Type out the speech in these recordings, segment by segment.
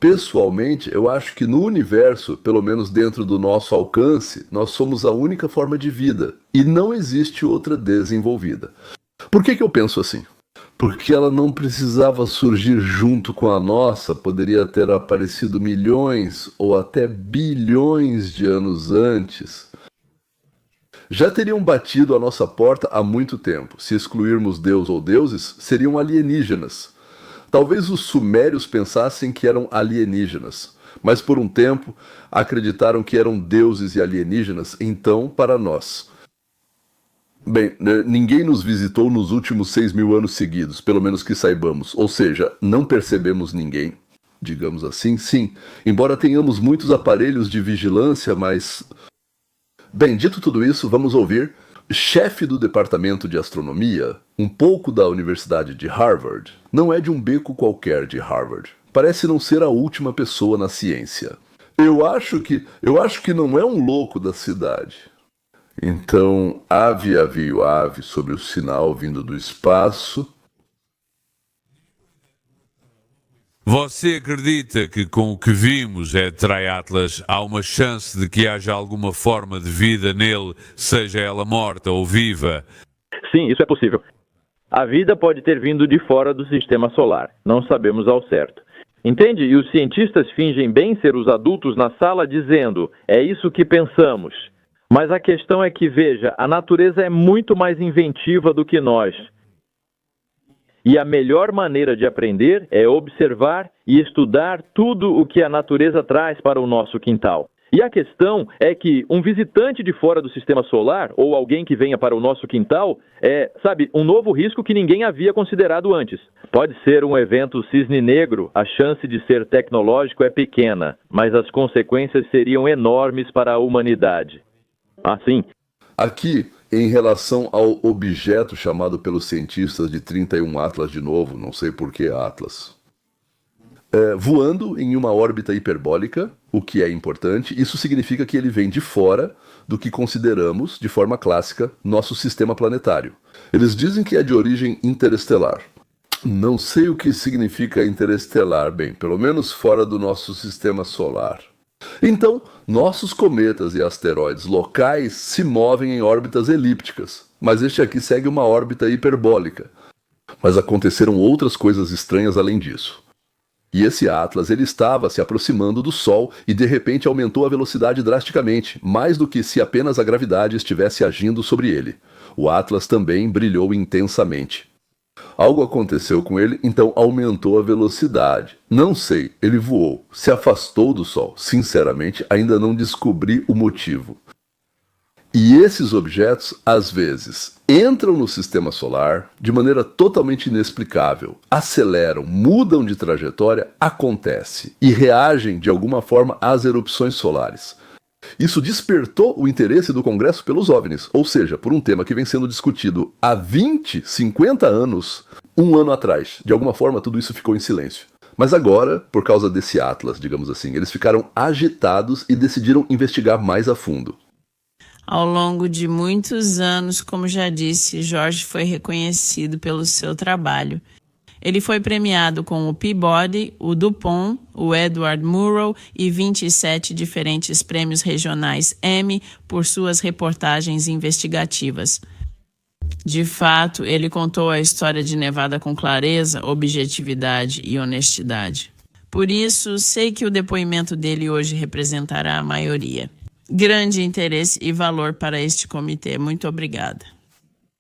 Pessoalmente, eu acho que no universo, pelo menos dentro do nosso alcance, nós somos a única forma de vida e não existe outra desenvolvida. Por que eu penso assim? Porque ela não precisava surgir junto com a nossa, poderia ter aparecido milhões ou até bilhões de anos antes. Já teriam batido a nossa porta há muito tempo. Se excluirmos Deus ou deuses, seriam alienígenas. Talvez os sumérios pensassem que eram alienígenas, mas por um tempo acreditaram que eram deuses e alienígenas, então para nós. Bem, ninguém nos visitou nos últimos 6.000 anos seguidos, pelo menos que saibamos. Ou seja, não percebemos ninguém, digamos assim, sim. Embora tenhamos muitos aparelhos de vigilância, mas... Bem, dito tudo isso, vamos ouvir chefe do departamento de astronomia, um pouco da Universidade de Harvard. Não é de um beco qualquer de Harvard. Parece não ser a última pessoa na ciência. Eu acho que não é um louco da cidade. Então, ave aviu ave sobre o sinal vindo do espaço. Você acredita que com o que vimos, Trai Atlas, há uma chance de que haja alguma forma de vida nele, seja ela morta ou viva? Sim, isso é possível. A vida pode ter vindo de fora do sistema solar. Não sabemos ao certo. Entende? E os cientistas fingem bem ser os adultos na sala dizendo: é isso que pensamos. Mas a questão é que, veja, a natureza é muito mais inventiva do que nós. E a melhor maneira de aprender é observar e estudar tudo o que a natureza traz para o nosso quintal. E a questão é que um visitante de fora do sistema solar, ou alguém que venha para o nosso quintal, é, um novo risco que ninguém havia considerado antes. Pode ser um evento cisne negro, a chance de ser tecnológico é pequena, mas as consequências seriam enormes para a humanidade. Assim. Aqui, em relação ao objeto chamado pelos cientistas de 31 Atlas de novo, não sei por que Atlas, voando em uma órbita hiperbólica, o que é importante, isso significa que ele vem de fora do que consideramos, de forma clássica, nosso sistema planetário. Eles dizem que é de origem interestelar. Não sei o que significa interestelar, bem, pelo menos fora do nosso sistema solar. Então, nossos cometas e asteroides locais se movem em órbitas elípticas, mas este aqui segue uma órbita hiperbólica. Mas aconteceram outras coisas estranhas além disso. E esse Atlas, ele estava se aproximando do Sol e de repente aumentou a velocidade drasticamente, mais do que se apenas a gravidade estivesse agindo sobre ele. O Atlas também brilhou intensamente. Algo aconteceu com ele, então aumentou a velocidade. Não sei, ele voou, se afastou do Sol. Sinceramente, ainda não descobri o motivo. E esses objetos, às vezes, entram no sistema solar de maneira totalmente inexplicável, aceleram, mudam de trajetória, acontece, e reagem de alguma forma às erupções solares. Isso despertou o interesse do Congresso pelos OVNIs, ou seja, por um tema que vem sendo discutido há 20, 50 anos, um ano atrás. De alguma forma, tudo isso ficou em silêncio. Mas agora, por causa desse Atlas, digamos assim, eles ficaram agitados e decidiram investigar mais a fundo. Ao longo de muitos anos, como já disse, Jorge foi reconhecido pelo seu trabalho. Ele foi premiado com o Peabody, o DuPont, o Edward Murrow e 27 diferentes prêmios regionais Emmy por suas reportagens investigativas. De fato, ele contou a história de Nevada com clareza, objetividade e honestidade. Por isso, sei que o depoimento dele hoje representará a maioria. Grande interesse e valor para este comitê. Muito obrigada.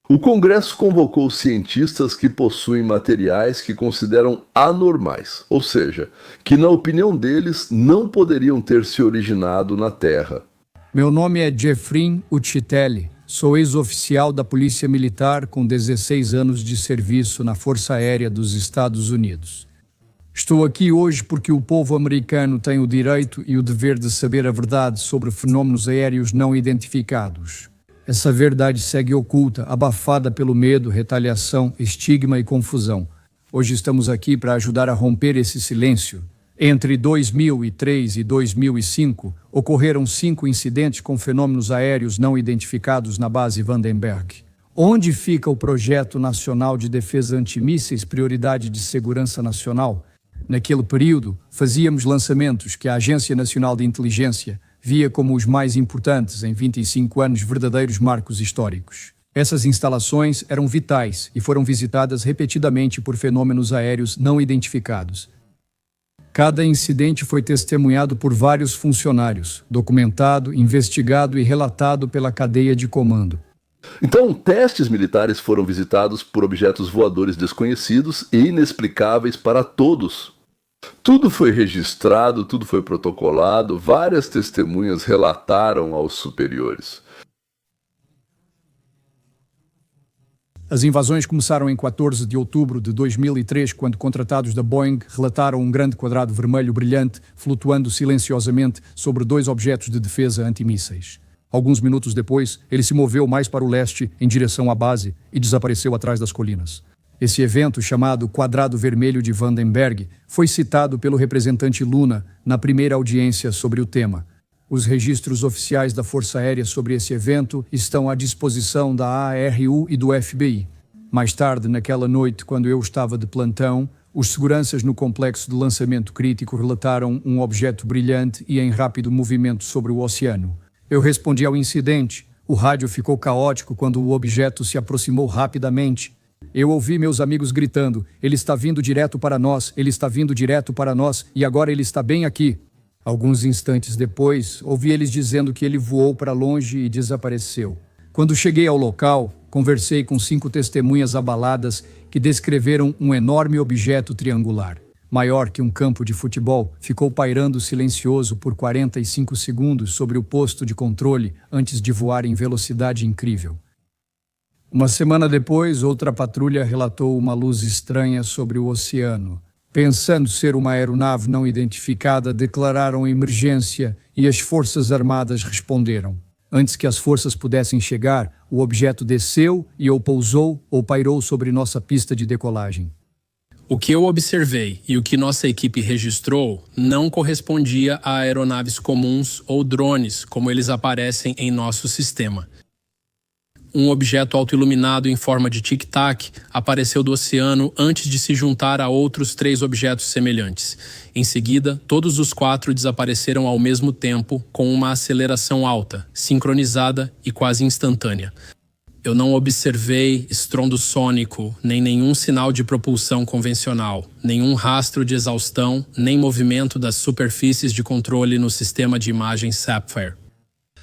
O Congresso convocou cientistas que possuem materiais que consideram anormais, ou seja, que na opinião deles não poderiam ter se originado na Terra. Meu nome é Jeffrey Uccitelli, sou ex-oficial da Polícia Militar com 16 anos de serviço na Força Aérea dos Estados Unidos. Estou aqui hoje porque o povo americano tem o direito e o dever de saber a verdade sobre fenômenos aéreos não identificados. Essa verdade segue oculta, abafada pelo medo, retaliação, estigma e confusão. Hoje estamos aqui para ajudar a romper esse silêncio. Entre 2003 e 2005, ocorreram 5 incidentes com fenômenos aéreos não identificados na base Vandenberg. Onde fica o Projeto Nacional de Defesa Antimísseis, Prioridade de Segurança Nacional? Naquele período, fazíamos lançamentos que a Agência Nacional de Inteligência via como os mais importantes em 25 anos, verdadeiros marcos históricos. Essas instalações eram vitais e foram visitadas repetidamente por fenômenos aéreos não identificados. Cada incidente foi testemunhado por vários funcionários, documentado, investigado e relatado pela cadeia de comando. Então, testes militares foram visitados por objetos voadores desconhecidos e inexplicáveis para todos. Tudo foi registrado, tudo foi protocolado, várias testemunhas relataram aos superiores. As invasões começaram em 14 de outubro de 2003, quando contratados da Boeing relataram um grande quadrado vermelho brilhante flutuando silenciosamente sobre 2 objetos de defesa antimísseis. Alguns minutos depois, ele se moveu mais para o leste, em direção à base, e desapareceu atrás das colinas. Esse evento, chamado Quadrado Vermelho de Vandenberg, foi citado pelo representante Luna na primeira audiência sobre o tema. Os registros oficiais da Força Aérea sobre esse evento estão à disposição da ARU e do FBI. Mais tarde, naquela noite, quando eu estava de plantão, os seguranças no complexo de lançamento crítico relataram um objeto brilhante e em rápido movimento sobre o oceano. Eu respondi ao incidente. O rádio ficou caótico quando o objeto se aproximou rapidamente. Eu ouvi meus amigos gritando: "Ele está vindo direto para nós, ele está vindo direto para nós, e agora ele está bem aqui." Alguns instantes depois, ouvi eles dizendo que ele voou para longe e desapareceu. Quando cheguei ao local, conversei com 5 testemunhas abaladas que descreveram um enorme objeto triangular. Maior que um campo de futebol, ficou pairando silencioso por 45 segundos sobre o posto de controle antes de voar em velocidade incrível. Uma semana depois, outra patrulha relatou uma luz estranha sobre o oceano. Pensando ser uma aeronave não identificada, declararam emergência e as Forças Armadas responderam. Antes que as forças pudessem chegar, o objeto desceu e ou pousou ou pairou sobre nossa pista de decolagem. O que eu observei e o que nossa equipe registrou não correspondia a aeronaves comuns ou drones, como eles aparecem em nosso sistema. Um objeto autoiluminado em forma de tic-tac apareceu do oceano antes de se juntar a outros 3 objetos semelhantes. Em seguida, todos os 4 desapareceram ao mesmo tempo, com uma aceleração alta, sincronizada e quase instantânea. Eu não observei estrondo sônico, nem nenhum sinal de propulsão convencional, nenhum rastro de exaustão, nem movimento das superfícies de controle no sistema de imagem Sapphire.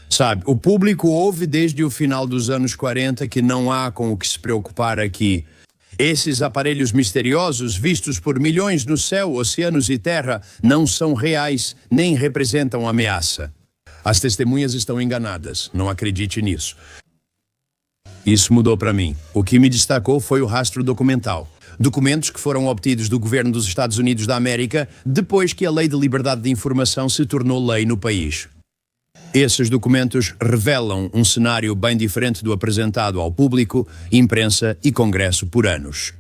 Sabe, o público ouve desde o final dos anos 40 que não há com o que se preocupar aqui. Esses aparelhos misteriosos, vistos por milhões no céu, oceanos e terra, não são reais, nem representam ameaça. As testemunhas estão enganadas, não acredite nisso. Isso mudou para mim. O que me destacou foi o rastro documental. Documentos que foram obtidos do governo dos Estados Unidos da América depois que a Lei de Liberdade de Informação se tornou lei no país. Esses documentos revelam um cenário bem diferente do apresentado ao público, imprensa e Congresso por anos.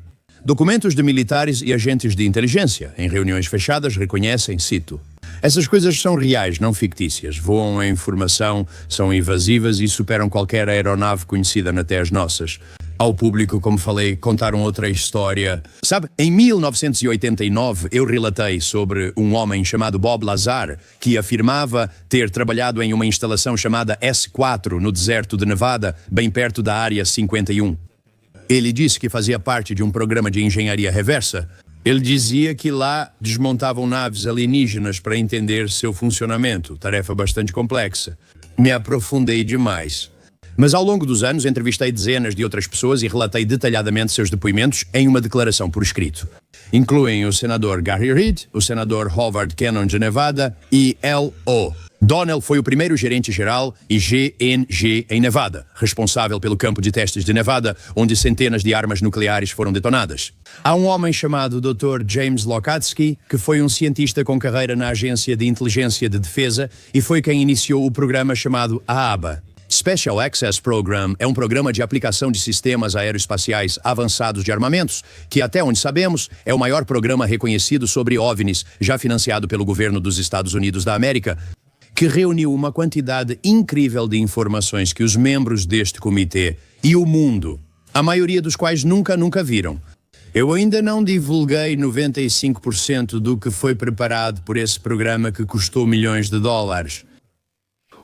Documentos de militares e agentes de inteligência, em reuniões fechadas, reconhecem, cito: "Essas coisas são reais, não fictícias. Voam a informação, são invasivas e superam qualquer aeronave conhecida até as nossas." Ao público, como falei, contaram outra história. Sabe, em 1989 eu relatei sobre um homem chamado Bob Lazar, que afirmava ter trabalhado em uma instalação chamada S4 no deserto de Nevada, bem perto da Área 51. Ele disse que fazia parte de um programa de engenharia reversa. Ele dizia que lá desmontavam naves alienígenas para entender seu funcionamento, tarefa bastante complexa. Me aprofundei demais. Mas ao longo dos anos entrevistei dezenas de outras pessoas e relatei detalhadamente seus depoimentos em uma declaração por escrito. Incluem o senador Gary Reed, o senador Howard Cannon de Nevada e L.O. Donnell foi o primeiro gerente-geral e GNG em Nevada, responsável pelo campo de testes de Nevada, onde centenas de armas nucleares foram detonadas. Há um homem chamado Dr. James Lokatsky, que foi um cientista com carreira na Agência de Inteligência de Defesa e foi quem iniciou o programa chamado AABA. Special Access Program é um programa de aplicação de sistemas aeroespaciais avançados de armamentos, que até onde sabemos é o maior programa reconhecido sobre OVNIs, já financiado pelo governo dos Estados Unidos da América, que reuniu uma quantidade incrível de informações que os membros deste comitê e o mundo, a maioria dos quais nunca viram. Eu ainda não divulguei 95% do que foi preparado por esse programa que custou milhões de dólares.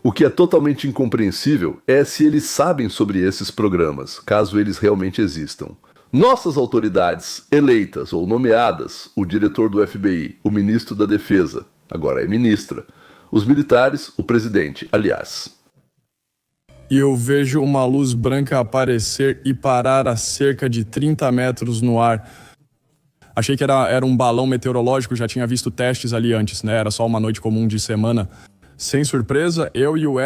O que é totalmente incompreensível é se eles sabem sobre esses programas, caso eles realmente existam. Nossas autoridades, eleitas ou nomeadas, o diretor do FBI, o ministro da Defesa, agora é ministra, os militares, o presidente, aliás. E eu vejo uma luz branca aparecer e parar a cerca de 30 metros no ar. Achei que era um balão meteorológico, já tinha visto testes ali antes, né? Era só uma noite comum de semana. Sem surpresa, eu e o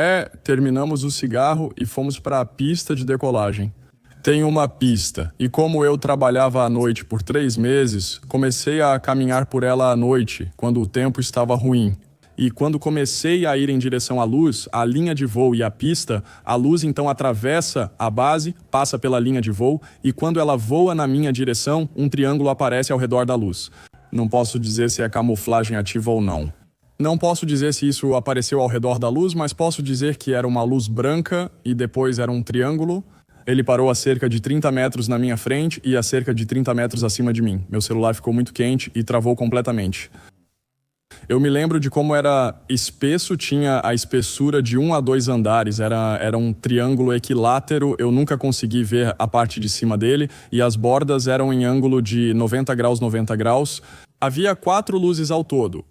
terminamos o cigarro e fomos para a pista de decolagem. Tem uma pista, e como eu trabalhava à noite por 3 meses, comecei a caminhar por ela à noite, quando o tempo estava ruim. E quando comecei a ir em direção à luz, a linha de voo e a pista, a luz então atravessa a base, passa pela linha de voo, e quando ela voa na minha direção, um triângulo aparece ao redor da luz. Não posso dizer se é camuflagem ativa ou não. Não posso dizer se isso apareceu ao redor da luz, mas posso dizer que era uma luz branca e depois era um triângulo. Ele parou a cerca de 30 metros na minha frente e a cerca de 30 metros acima de mim. Meu celular ficou muito quente e travou completamente. Eu me lembro de como era espesso, tinha a espessura de 1 a 2 andares, era um triângulo equilátero, eu nunca consegui ver a parte de cima dele, e as bordas eram em ângulo de 90 graus, 90 graus. Havia 4 luzes ao todo,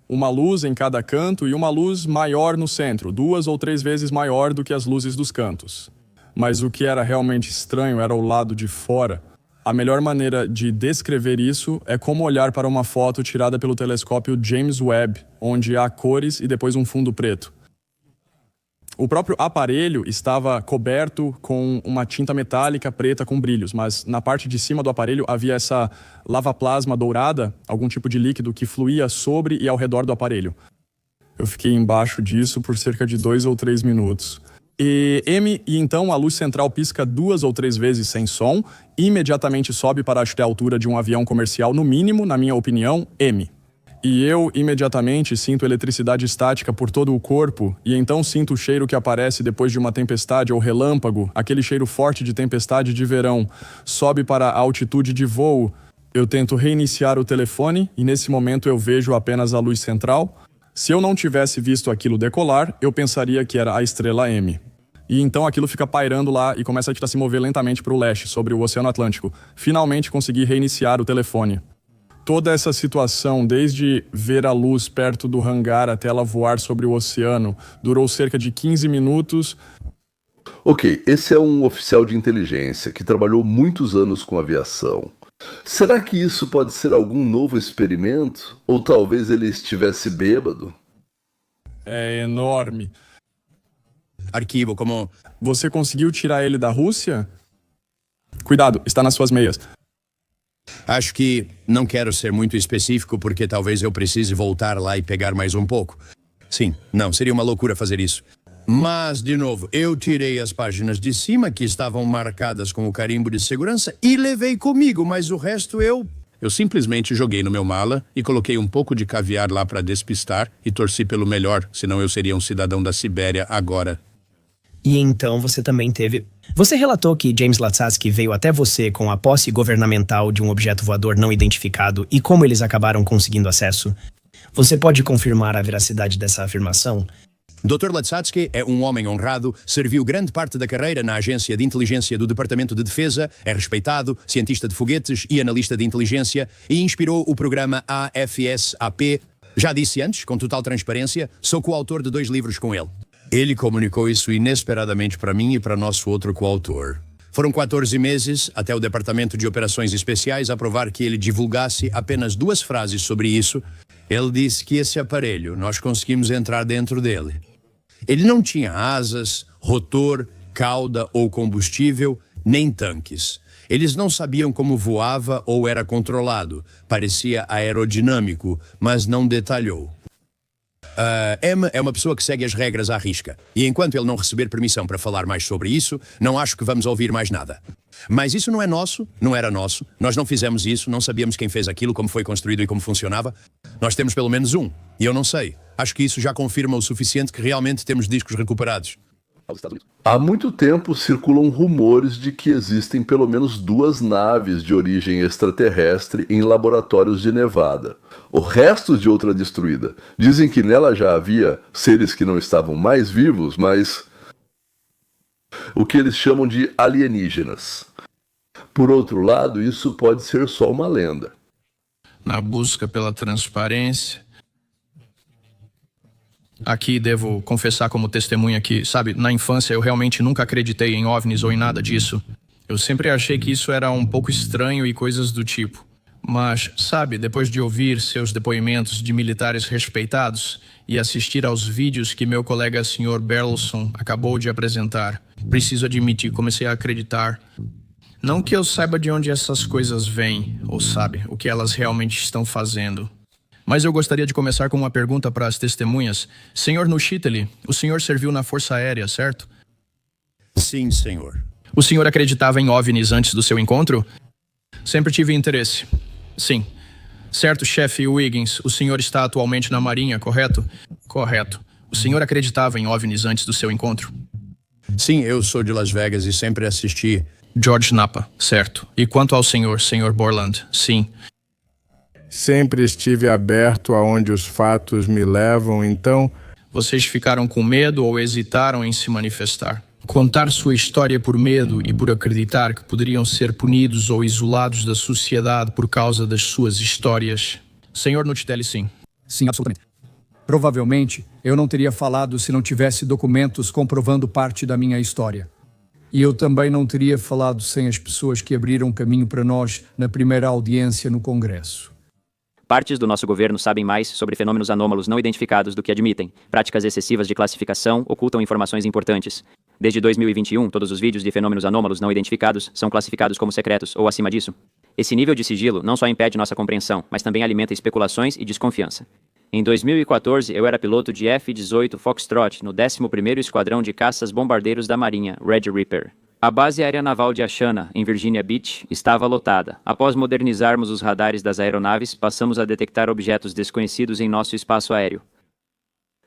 uma luz em cada canto e uma luz maior no centro, 2 ou 3 vezes maior do que as luzes dos cantos. Mas o que era realmente estranho era o lado de fora. A melhor maneira de descrever isso é como olhar para uma foto tirada pelo telescópio James Webb, onde há cores e depois um fundo preto. O próprio aparelho estava coberto com uma tinta metálica preta com brilhos, mas na parte de cima do aparelho havia essa lava-plasma dourada, algum tipo de líquido que fluía sobre e ao redor do aparelho. Eu fiquei embaixo disso por cerca de 2 ou 3 minutos. E então a luz central pisca 2 ou 3 vezes sem som, e imediatamente sobe para a altura de um avião comercial, no mínimo, na minha opinião, M. E eu imediatamente sinto eletricidade estática por todo o corpo, e então sinto o cheiro que aparece depois de uma tempestade ou relâmpago, aquele cheiro forte de tempestade de verão, sobe para a altitude de voo. Eu tento reiniciar o telefone, e nesse momento eu vejo apenas a luz central. Se eu não tivesse visto aquilo decolar, eu pensaria que era a estrela M. E então aquilo fica pairando lá e começa a se mover lentamente para o leste, sobre o Oceano Atlântico. Finalmente consegui reiniciar o telefone. Toda essa situação, desde ver a luz perto do hangar até ela voar sobre o oceano, durou cerca de 15 minutos. Ok, esse é um oficial de inteligência que trabalhou muitos anos com aviação. Será que isso pode ser algum novo experimento? Ou talvez ele estivesse bêbado? É enorme. Arquivo, como... Você conseguiu tirar ele da Rússia? Cuidado, está nas suas meias. Acho que não quero ser muito específico porque talvez eu precise voltar lá e pegar mais um pouco. Sim, não, seria uma loucura fazer isso. Mas, de novo, eu tirei as páginas de cima que estavam marcadas com o carimbo de segurança e levei comigo, mas o resto eu simplesmente joguei no meu mala e coloquei um pouco de caviar lá para despistar e torci pelo melhor, senão eu seria um cidadão da Sibéria agora. E então você também teve... Você relatou que James Latsky veio até você com a posse governamental de um objeto voador não identificado e como eles acabaram conseguindo acesso. Você pode confirmar a veracidade dessa afirmação? Dr. Latsky é um homem honrado, serviu grande parte da carreira na agência de inteligência do Departamento de Defesa, é respeitado, cientista de foguetes e analista de inteligência e inspirou o programa AFSAP. Já disse antes, com total transparência, sou coautor de 2 livros com ele. Ele comunicou isso inesperadamente para mim e para nosso outro coautor. Foram 14 meses até o Departamento de Operações Especiais aprovar que ele divulgasse apenas 2 frases sobre isso. Ele disse que esse aparelho, nós conseguimos entrar dentro dele. Ele não tinha asas, rotor, cauda ou combustível, nem tanques. Eles não sabiam como voava ou era controlado. Parecia aerodinâmico, mas não detalhou. M é uma pessoa que segue as regras à risca. E enquanto ele não receber permissão para falar mais sobre isso, não acho que vamos ouvir mais nada. Mas isso não é nosso, não era nosso. Nós não fizemos isso, não sabíamos quem fez aquilo, como foi construído e como funcionava. Nós temos pelo menos um, e eu não sei. Acho que isso já confirma o suficiente que realmente temos discos recuperados. aos Estados Unidos. Há muito tempo circulam rumores de que existem pelo menos 2 naves de origem extraterrestre em laboratórios de Nevada. O resto de outra destruída. Dizem que nela já havia seres que não estavam mais vivos, mas o que eles chamam de alienígenas. Por outro lado, isso pode ser só uma lenda. Na busca pela transparência. Aqui devo confessar como testemunha que, sabe, na infância eu realmente nunca acreditei em OVNIs ou em nada disso. Eu sempre achei que isso era um pouco estranho e coisas do tipo. Mas, sabe, depois de ouvir seus depoimentos de militares respeitados e assistir aos vídeos que meu colega Sr. Berlson acabou de apresentar, preciso admitir, comecei a acreditar. Não que eu saiba de onde essas coisas vêm, ou sabe, o que elas realmente estão fazendo. Mas eu gostaria de começar com uma pergunta para as testemunhas. Senhor Nushiteli, o senhor serviu na Força Aérea, certo? Sim, senhor. O senhor acreditava em OVNIs antes do seu encontro? Sempre tive interesse. Sim. Certo, chefe Wiggins, o senhor está atualmente na Marinha, correto? Correto. O senhor acreditava em OVNIs antes do seu encontro? Sim, eu sou de Las Vegas e sempre assisti. George Napa, certo. E quanto ao senhor, Sr. Borland? Sim. Sempre estive aberto aonde os fatos me levam, então... Vocês ficaram com medo ou hesitaram em se manifestar? Contar sua história por medo e por acreditar que poderiam ser punidos ou isolados da sociedade por causa das suas histórias. Senhor Nushiteli, sim. Sim, absolutamente. Provavelmente, eu não teria falado se não tivesse documentos comprovando parte da minha história. E eu também não teria falado sem as pessoas que abriram caminho para nós na primeira audiência no Congresso. Partes do nosso governo sabem mais sobre fenômenos anômalos não identificados do que admitem. Práticas excessivas de classificação ocultam informações importantes. Desde 2021, todos os vídeos de fenômenos anômalos não identificados são classificados como secretos ou acima disso. Esse nível de sigilo não só impede nossa compreensão, mas também alimenta especulações e desconfiança. Em 2014, eu era piloto de F-18 Foxtrot no 11º Esquadrão de Caças Bombardeiros da Marinha, Red Reaper. A base aérea naval de Ashana, em Virginia Beach, estava lotada. Após modernizarmos os radares das aeronaves, passamos a detectar objetos desconhecidos em nosso espaço aéreo.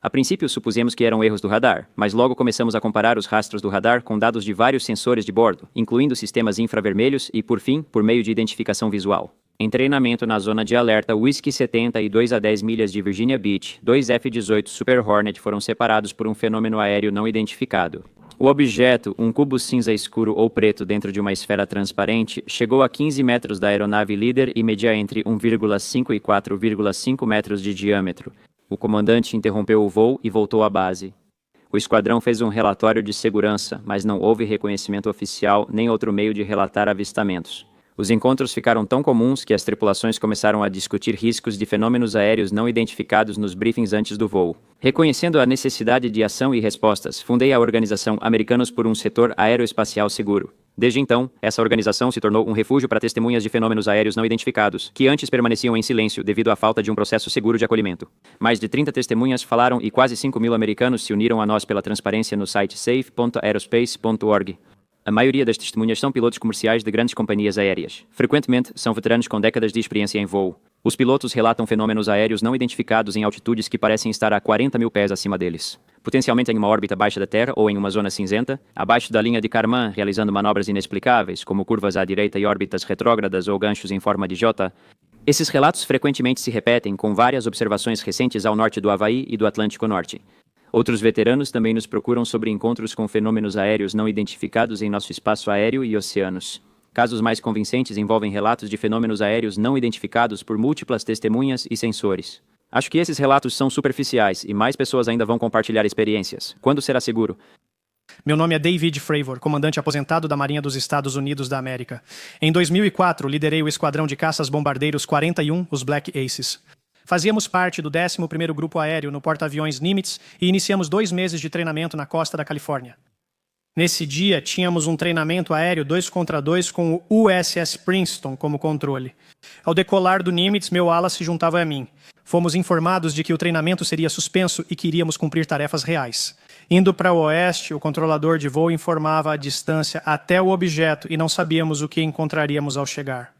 A princípio, supusemos que eram erros do radar, mas logo começamos a comparar os rastros do radar com dados de vários sensores de bordo, incluindo sistemas infravermelhos e, por fim, por meio de identificação visual. Em treinamento na zona de alerta Whiskey 70 e 2 a 10 milhas de Virginia Beach, 2 F-18 Super Hornet foram separados por um fenômeno aéreo não identificado. O objeto, um cubo cinza escuro ou preto dentro de uma esfera transparente, chegou a 15 metros da aeronave líder e media entre 1,5 e 4,5 metros de diâmetro. O comandante interrompeu o voo e voltou à base. O esquadrão fez um relatório de segurança, mas não houve reconhecimento oficial nem outro meio de relatar avistamentos. Os encontros ficaram tão comuns que as tripulações começaram a discutir riscos de fenômenos aéreos não identificados nos briefings antes do voo. Reconhecendo a necessidade de ação e respostas, fundei a organização Americanos por um Setor Aeroespacial Seguro. Desde então, essa organização se tornou um refúgio para testemunhas de fenômenos aéreos não identificados, que antes permaneciam em silêncio devido à falta de um processo seguro de acolhimento. Mais de 30 testemunhas falaram e quase 5.000 americanos se uniram a nós pela transparência no site safe.aerospace.org. A maioria das testemunhas são pilotos comerciais de grandes companhias aéreas. Frequentemente, são veteranos com décadas de experiência em voo. Os pilotos relatam fenômenos aéreos não identificados em altitudes que parecem estar a 40 mil pés acima deles. Potencialmente em uma órbita baixa da Terra ou em uma zona cinzenta, abaixo da linha de Kármán, realizando manobras inexplicáveis, como curvas à direita e órbitas retrógradas ou ganchos em forma de J. Esses relatos frequentemente se repetem com várias observações recentes ao norte do Havaí e do Atlântico Norte. Outros veteranos também nos procuram sobre encontros com fenômenos aéreos não identificados em nosso espaço aéreo e oceanos. Casos mais convincentes envolvem relatos de fenômenos aéreos não identificados por múltiplas testemunhas e sensores. Acho que esses relatos são superficiais e mais pessoas ainda vão compartilhar experiências. Quando será seguro? Meu nome é David Fravor, comandante aposentado da Marinha dos Estados Unidos da América. Em 2004, liderei o Esquadrão de Caças Bombardeiros 41, os Black Aces. Fazíamos parte do 11º Grupo Aéreo no porta-aviões Nimitz e iniciamos 2 meses de treinamento na costa da Califórnia. Nesse dia, tínhamos um treinamento aéreo 2 contra 2 com o USS Princeton como controle. Ao decolar do Nimitz, meu ala se juntava a mim. Fomos informados de que o treinamento seria suspenso e que iríamos cumprir tarefas reais. Indo para o oeste, o controlador de voo informava a distância até o objeto e não sabíamos o que encontraríamos ao chegar.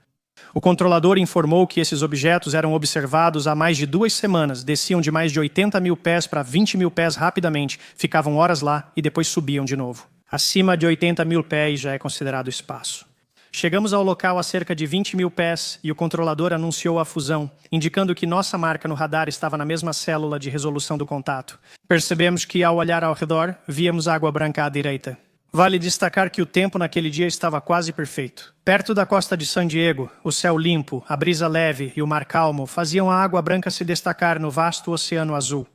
O controlador informou que esses objetos eram observados há mais de 2 semanas, desciam de mais de 80 mil pés para 20 mil pés rapidamente, ficavam horas lá e depois subiam de novo. Acima de 80 mil pés já é considerado espaço. Chegamos ao local a cerca de 20 mil pés e o controlador anunciou a fusão, indicando que nossa marca no radar estava na mesma célula de resolução do contato. Percebemos que, ao olhar ao redor, víamos água branca à direita. Vale destacar que o tempo naquele dia estava quase perfeito. Perto da costa de San Diego, o céu limpo, a brisa leve e o mar calmo faziam a água branca se destacar no vasto oceano azul.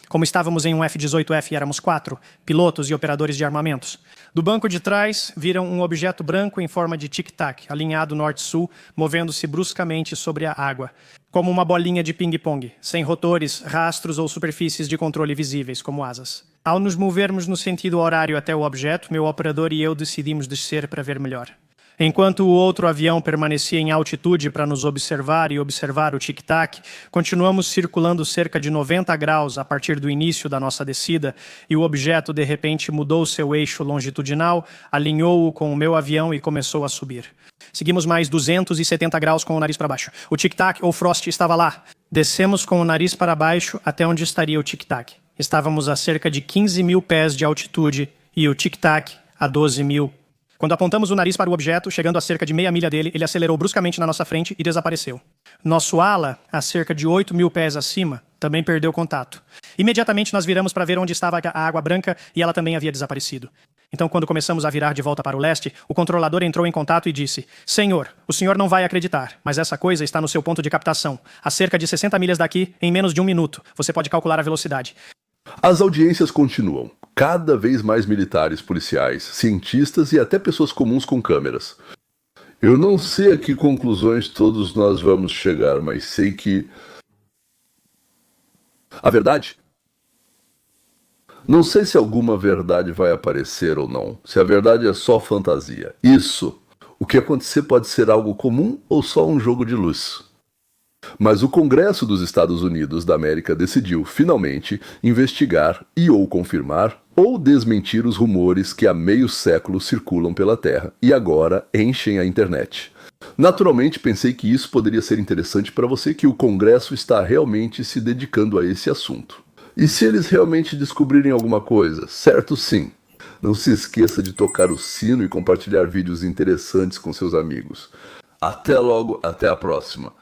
Como estávamos em um F-18F e éramos 4, pilotos e operadores de armamentos, do banco de trás viram um objeto branco em forma de tic-tac, alinhado norte-sul, movendo-se bruscamente sobre a água, como uma bolinha de ping-pong, sem rotores, rastros ou superfícies de controle visíveis, como asas. Ao nos movermos no sentido horário até o objeto, meu operador e eu decidimos descer para ver melhor. Enquanto o outro avião permanecia em altitude para nos observar e observar o tic-tac, continuamos circulando cerca de 90 graus a partir do início da nossa descida e o objeto de repente mudou seu eixo longitudinal, alinhou-o com o meu avião e começou a subir. Seguimos mais 270 graus com o nariz para baixo. O tic-tac ou Frost estava lá. Descemos com o nariz para baixo até onde estaria o tic-tac. Estávamos a cerca de 15 mil pés de altitude e o tic-tac a 12 mil. Quando apontamos o nariz para o objeto, chegando a cerca de meia milha dele, ele acelerou bruscamente na nossa frente e desapareceu. Nosso ala, a cerca de 8 mil pés acima, também perdeu contato. Imediatamente nós viramos para ver onde estava a água branca e ela também havia desaparecido. Então, quando começamos a virar de volta para o leste, o controlador entrou em contato e disse: "Senhor, o senhor não vai acreditar, mas essa coisa está no seu ponto de captação, a cerca de 60 milhas daqui, em menos de 1 minuto. Você pode calcular a velocidade." As audiências continuam. Cada vez mais militares, policiais, cientistas e até pessoas comuns com câmeras. Eu não sei a que conclusões todos nós vamos chegar, mas sei que... A verdade? Não sei se alguma verdade vai aparecer ou não, se a verdade é só fantasia. Isso, o que acontecer pode ser algo comum ou só um jogo de luz. Mas o Congresso dos Estados Unidos da América decidiu, finalmente, investigar e ou confirmar ou desmentir os rumores que há meio século circulam pela Terra e agora enchem a internet. Naturalmente, pensei que isso poderia ser interessante para você, que o Congresso está realmente se dedicando a esse assunto. E se eles realmente descobrirem alguma coisa? Certo, sim. Não se esqueça de tocar o sino e compartilhar vídeos interessantes com seus amigos. Até logo, até a próxima.